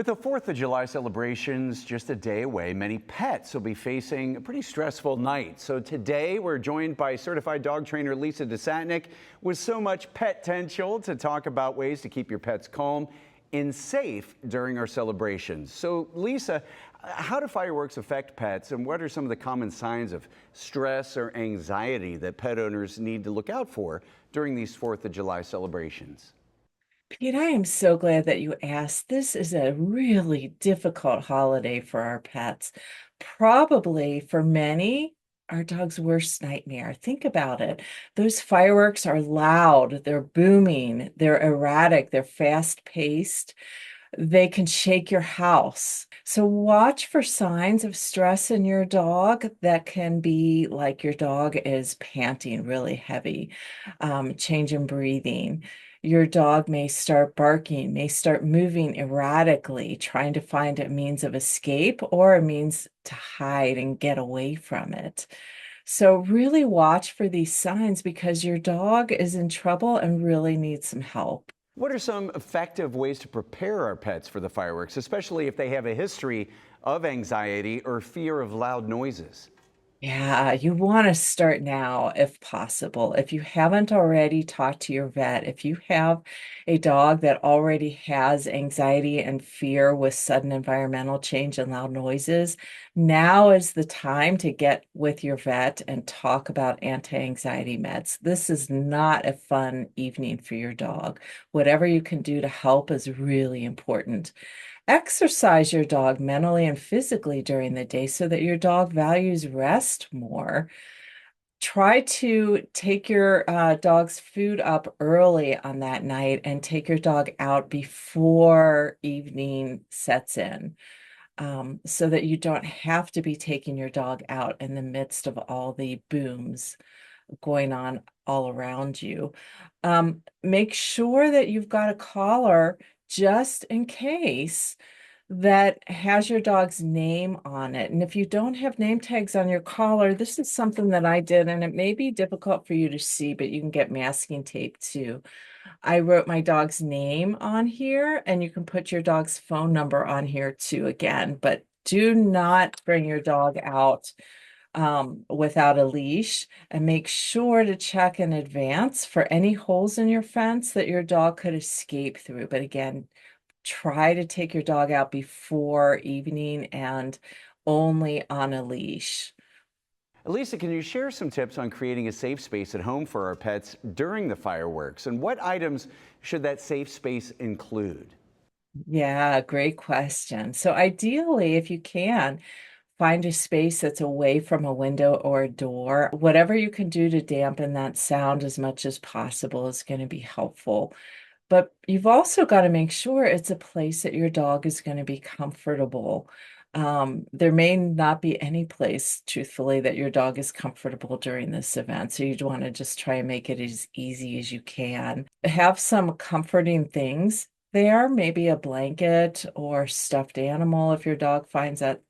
With the 4th of July celebrations just a day away, many pets will be facing a pretty stressful night. So today we're joined by certified dog trainer Lisa Desatnik with So Much PETential to talk about ways to keep your pets calm and safe during our celebrations. So Lisa, how do fireworks affect pets, and what are some of the common signs of stress or anxiety that pet owners need to look out for during these 4th of July celebrations? Pete, I am so glad that you asked. This is a really difficult holiday for our pets. Probably for many, our dog's worst nightmare. Think about it. Those fireworks are loud, they're booming, they're erratic, they're fast-paced. They can shake your house. So watch for signs of stress in your dog that can be like your dog is panting really heavy, change in breathing. Your dog may start barking, may start moving erratically, trying to find a means of escape or a means to hide and get away from it. So really watch for these signs because your dog is in trouble and really needs some help. What are some effective ways to prepare our pets for the fireworks, especially if they have a history of anxiety or fear of loud noises? Yeah, you want to start now if possible. If you haven't already talked to your vet, if you have a dog that already has anxiety and fear with sudden environmental change and loud noises, now is the time to get with your vet and talk about anti-anxiety meds. This is not a fun evening for your dog. Whatever you can do to help is really important. Exercise your dog mentally and physically during the day so that your dog values rest more. Try to take your dog's food up early on that night and take your dog out before evening sets in, so that you don't have to be taking your dog out in the midst of all the booms going on all around you. Make sure that you've got a collar just in case that has your dog's name on it. And if you don't have name tags on your collar, this is something that I did, and it may be difficult for you to see, but you can get masking tape too. I wrote my dog's name on here, and you can put your dog's phone number on here too again, but do not bring your dog out without a leash, and make sure to check in advance for any holes in your fence that your dog could escape through. But again, try to take your dog out before evening and only on a leash. Lisa, can you share some tips on creating a safe space at home for our pets during the fireworks? And what items should that safe space include? Yeah, great question. So ideally, if you can, find a space that's away from a window or a door. Whatever you can do to dampen that sound as much as possible is going to be helpful. But you've also got to make sure it's a place that your dog is going to be comfortable. There may not be any place, truthfully, that your dog is comfortable during this event. So you'd want to just try and make it as easy as you can. Have some comforting things there, maybe a blanket or stuffed animal if your dog finds that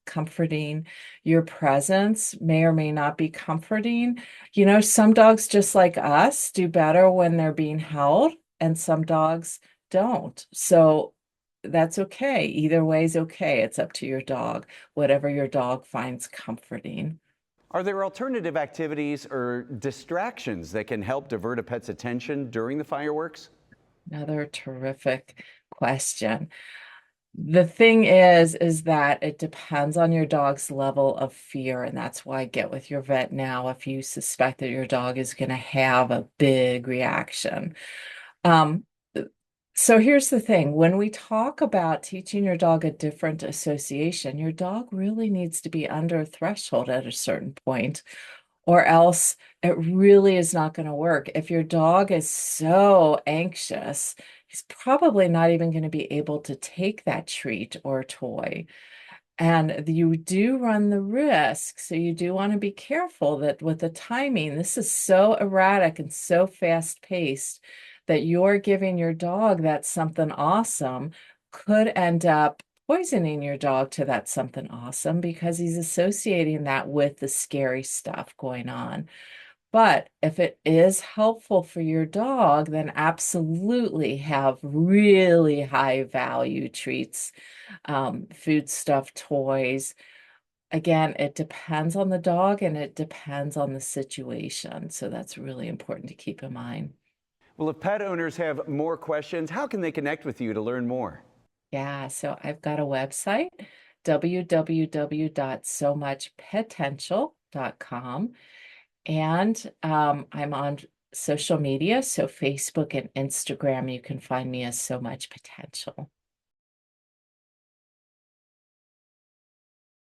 comforting. Your presence may or may not be comforting. You know, some dogs, just like us, do better when they're being held, and some dogs don't. So that's okay. Either way is okay. It's up to your dog, whatever your dog finds comforting. Are there alternative activities or distractions that can help divert a pet's attention during the fireworks? Another terrific question. The thing is that it depends on your dog's level of fear, and that's why get with your vet now if you suspect that your dog is going to have a big reaction. Um, so here's the thing. When we talk about teaching your dog a different association, your dog really needs to be under a threshold at a certain point, or else it really is not going to work. If your dog is so anxious, he's probably not even going to be able to take that treat or toy. And you do run the risk. So you do want to be careful that with the timing, this is so erratic and so fast paced that you're giving your dog that something awesome could end up poisoning your dog to that something awesome because he's associating that with the scary stuff going on. But if it is helpful for your dog, then absolutely have really high value treats, food stuff, toys. Again, it depends on the dog and it depends on the situation. So that's really important to keep in mind. Well, if pet owners have more questions, how can they connect with you to learn more? Yeah, so I've got a website, www.somuchpetential.com. And I'm on social media, so Facebook and Instagram, you can find me as So Much Potential.